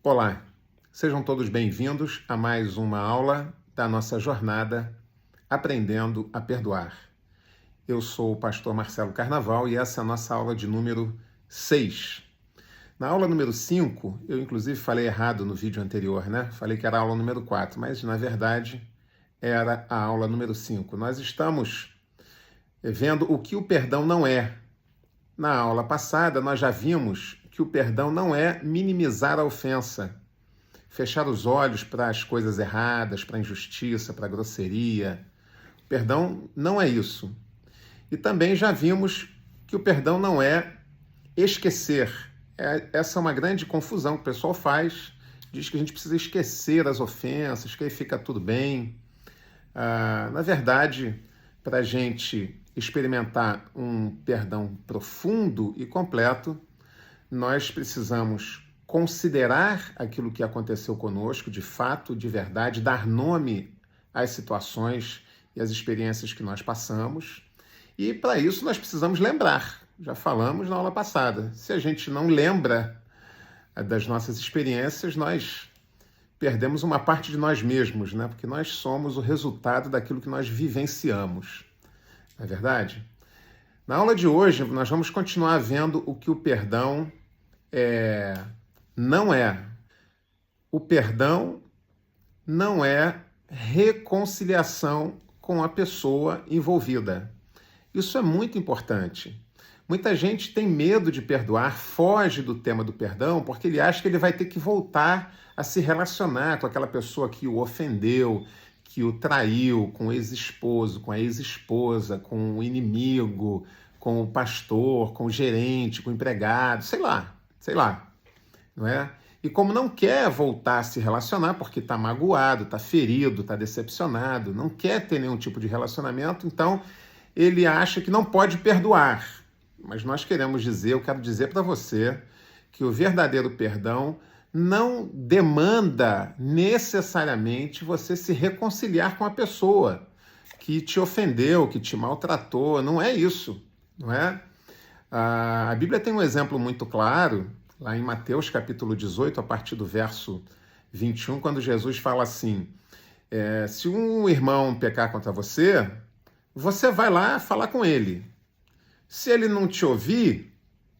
Olá, sejam todos bem-vindos a mais uma aula da nossa jornada Aprendendo a Perdoar. Eu sou o pastor Marcelo Carnaval e essa é a nossa aula de número 6. Na aula número 5, eu inclusive falei errado no vídeo anterior, né? Falei que era a aula número 4, mas na verdade era a aula número 5. Nós estamos vendo o que o perdão não é. Na aula passada, nós já vimos que o perdão não é minimizar a ofensa, fechar os olhos para as coisas erradas, para a injustiça, para a grosseria. O perdão não é isso. E também já vimos que o perdão não é esquecer. Essa é uma grande confusão que o pessoal faz. Diz que a gente precisa esquecer as ofensas, que aí fica tudo bem. Na verdade, para a gente experimentar um perdão profundo e completo, nós precisamos considerar aquilo que aconteceu conosco, de fato, de verdade, dar nome às situações e às experiências que nós passamos. E para isso nós precisamos lembrar. Já falamos na aula passada. Se a gente não lembra das nossas experiências, nós perdemos uma parte de nós mesmos, né? Porque nós somos o resultado daquilo que nós vivenciamos. Não é verdade? Na aula de hoje, nós vamos continuar vendo o que o perdão não é. O perdão não é reconciliação com a pessoa envolvida. Isso é muito importante. Muita gente tem medo de perdoar, foge do tema do perdão, porque ele acha que ele vai ter que voltar a se relacionar com aquela pessoa que o ofendeu, que o traiu, com o ex-esposo, com a ex-esposa, com o inimigo, com o pastor, com o gerente, com o empregado, sei lá, não é? E como não quer voltar a se relacionar, porque está magoado, está ferido, está decepcionado, não quer ter nenhum tipo de relacionamento, então ele acha que não pode perdoar. Mas nós queremos dizer, eu quero dizer para você que o verdadeiro perdão não demanda necessariamente você se reconciliar com a pessoa que te ofendeu, que te maltratou. Não é isso, não é? A Bíblia tem um exemplo muito claro, lá em Mateus capítulo 18, a partir do verso 21, quando Jesus fala assim, se um irmão pecar contra você, você vai lá falar com ele. Se ele não te ouvir,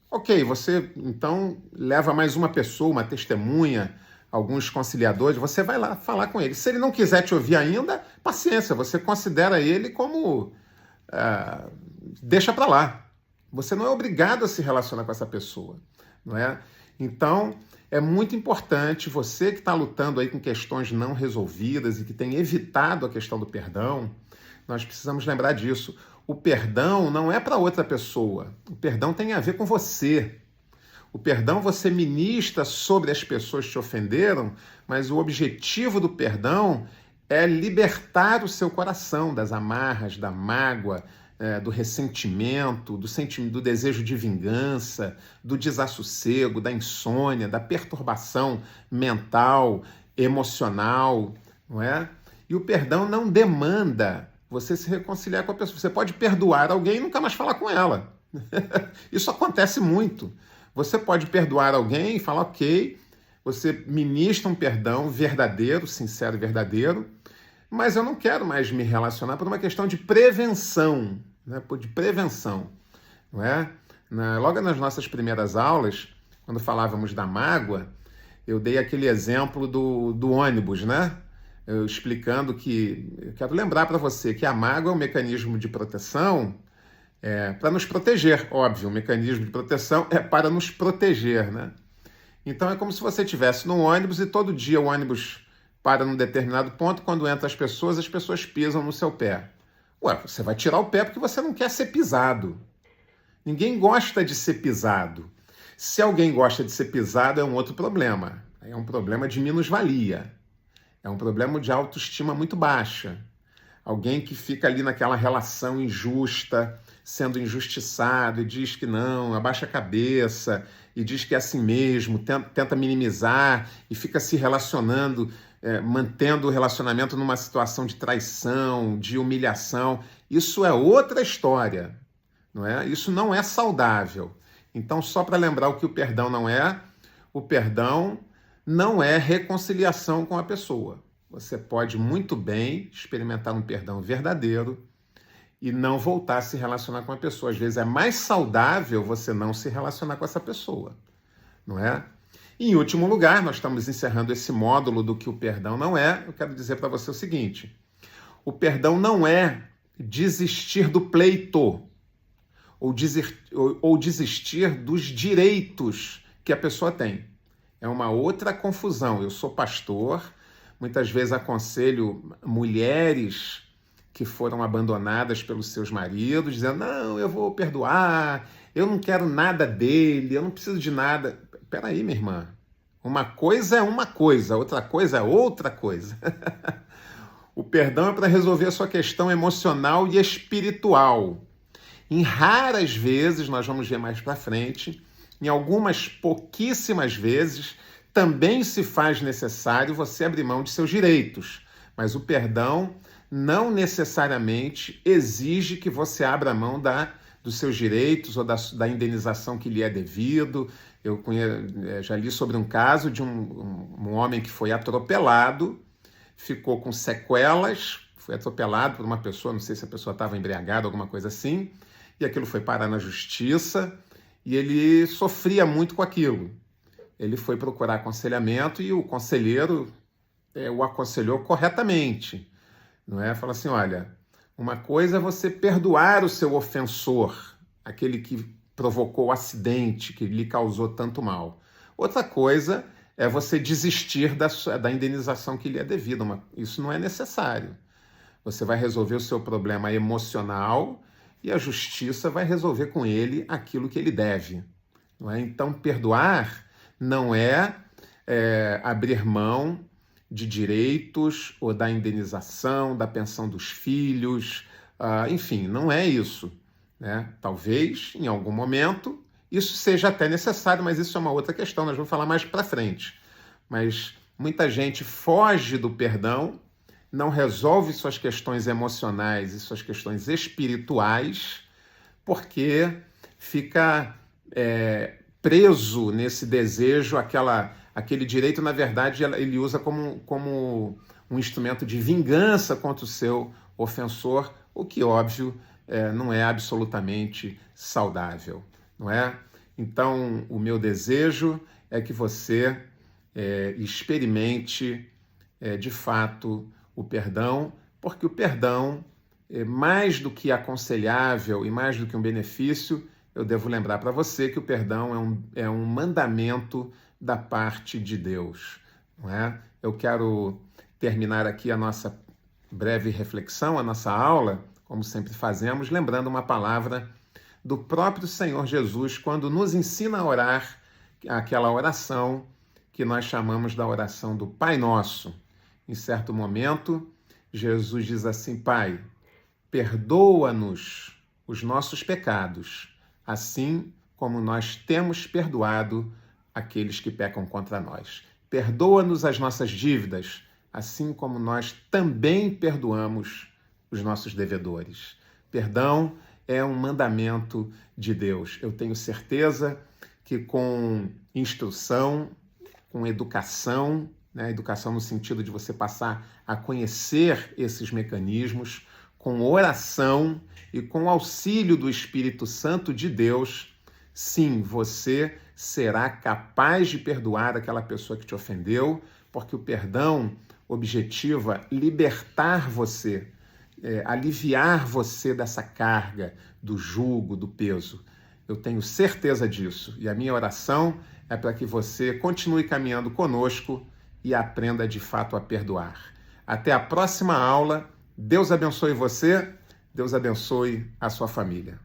ok, você então leva mais uma pessoa, uma testemunha, alguns conciliadores, você vai lá falar com ele. Se ele não quiser te ouvir ainda, paciência, você considera ele como... deixa para lá. Você não é obrigado a se relacionar com essa pessoa, não é? Então, é muito importante, você que está lutando aí com questões não resolvidas e que tem evitado a questão do perdão, nós precisamos lembrar disso. O perdão não é para outra pessoa. O perdão tem a ver com você. O perdão você ministra sobre as pessoas que te ofenderam, mas o objetivo do perdão é libertar o seu coração das amarras, da mágoa, do ressentimento, do desejo de vingança, do desassossego, da insônia, da perturbação mental, emocional, não é? E o perdão não demanda você se reconciliar com a pessoa. Você pode perdoar alguém e nunca mais falar com ela. Isso acontece muito. Você pode perdoar alguém e falar, ok, você ministra um perdão verdadeiro, sincero e verdadeiro, mas eu não quero mais me relacionar por uma questão de prevenção, né? De prevenção, não é? Logo nas nossas primeiras aulas, quando falávamos da mágoa, eu dei aquele exemplo do ônibus, né? Eu explicando que, eu quero lembrar para você que a mágoa é um mecanismo de proteção para nos proteger, óbvio, o mecanismo de proteção é para nos proteger, né? Então é como se você estivesse num ônibus e todo dia o ônibus para num determinado ponto, quando entram as pessoas pisam no seu pé. Ué, você vai tirar o pé porque você não quer ser pisado. Ninguém gosta de ser pisado. Se alguém gosta de ser pisado, é um outro problema. É um problema de minusvalia. É um problema de autoestima muito baixa. Alguém que fica ali naquela relação injusta, sendo injustiçado e diz que não, abaixa a cabeça e diz que é assim mesmo, tenta minimizar e fica se relacionando, mantendo o relacionamento numa situação de traição, de humilhação. Isso é outra história, não é? Isso não é saudável. Então, só para lembrar o que o perdão não é, o perdão não é reconciliação com a pessoa. Você pode muito bem experimentar um perdão verdadeiro e não voltar a se relacionar com a pessoa. Às vezes é mais saudável você não se relacionar com essa pessoa, não é? E, em último lugar, nós estamos encerrando esse módulo do que o perdão não é. Eu quero dizer para você o seguinte: o perdão não é desistir do pleito ou desistir dos direitos que a pessoa tem. É uma outra confusão. Eu sou pastor, muitas vezes aconselho mulheres que foram abandonadas pelos seus maridos, dizendo, não, eu vou perdoar, eu não quero nada dele, eu não preciso de nada. Peraí, minha irmã, uma coisa é uma coisa, outra coisa é outra coisa. O perdão é para resolver a sua questão emocional e espiritual. Em raras vezes, nós vamos ver mais para frente, em algumas pouquíssimas vezes, também se faz necessário você abrir mão de seus direitos. Mas o perdão não necessariamente exige que você abra mão dos seus direitos ou da indenização que lhe é devido. Eu já li sobre um caso de um homem que foi atropelado, ficou com sequelas, foi atropelado por uma pessoa, não sei se a pessoa estava embriagada, alguma coisa assim, e aquilo foi parar na justiça, e ele sofria muito com aquilo. Ele foi procurar aconselhamento e o conselheiro o aconselhou corretamente. Não é? Fala assim, olha, uma coisa é você perdoar o seu ofensor, aquele que provocou o acidente, que lhe causou tanto mal. Outra coisa é você desistir da indenização que lhe é devida. Isso não é necessário. Você vai resolver o seu problema emocional e a justiça vai resolver com ele aquilo que ele deve. Não é? Então, perdoar não é abrir mão de direitos ou da indenização, da pensão dos filhos, enfim, não é isso, né? Talvez, em algum momento, isso seja até necessário, mas isso é uma outra questão, nós vamos falar mais para frente. Mas muita gente foge do perdão, não resolve suas questões emocionais e suas questões espirituais, porque fica preso nesse desejo, aquele direito, na verdade, ele usa como um instrumento de vingança contra o seu ofensor, o que, óbvio, não é absolutamente saudável, não é? Então, o meu desejo é que você experimente, de fato, o perdão, porque o perdão, mais do que aconselhável e mais do que um benefício, eu devo lembrar para você que o perdão é um mandamento da parte de Deus, não é? Eu quero terminar aqui a nossa breve reflexão, a nossa aula, como sempre fazemos, lembrando uma palavra do próprio Senhor Jesus, quando nos ensina a orar aquela oração que nós chamamos da oração do Pai Nosso. Em certo momento, Jesus diz assim, Pai, perdoa-nos os nossos pecados, assim como nós temos perdoado aqueles que pecam contra nós. Perdoa-nos as nossas dívidas, assim como nós também perdoamos os nossos devedores. Perdão é um mandamento de Deus. Eu tenho certeza que com instrução, com educação, né, educação no sentido de você passar a conhecer esses mecanismos, com oração e com o auxílio do Espírito Santo de Deus, sim, você será capaz de perdoar aquela pessoa que te ofendeu, porque o perdão objetiva libertar você, aliviar você dessa carga, do jugo, do peso. Eu tenho certeza disso. E a minha oração é para que você continue caminhando conosco e aprenda de fato a perdoar. Até a próxima aula. Deus abençoe você, Deus abençoe a sua família.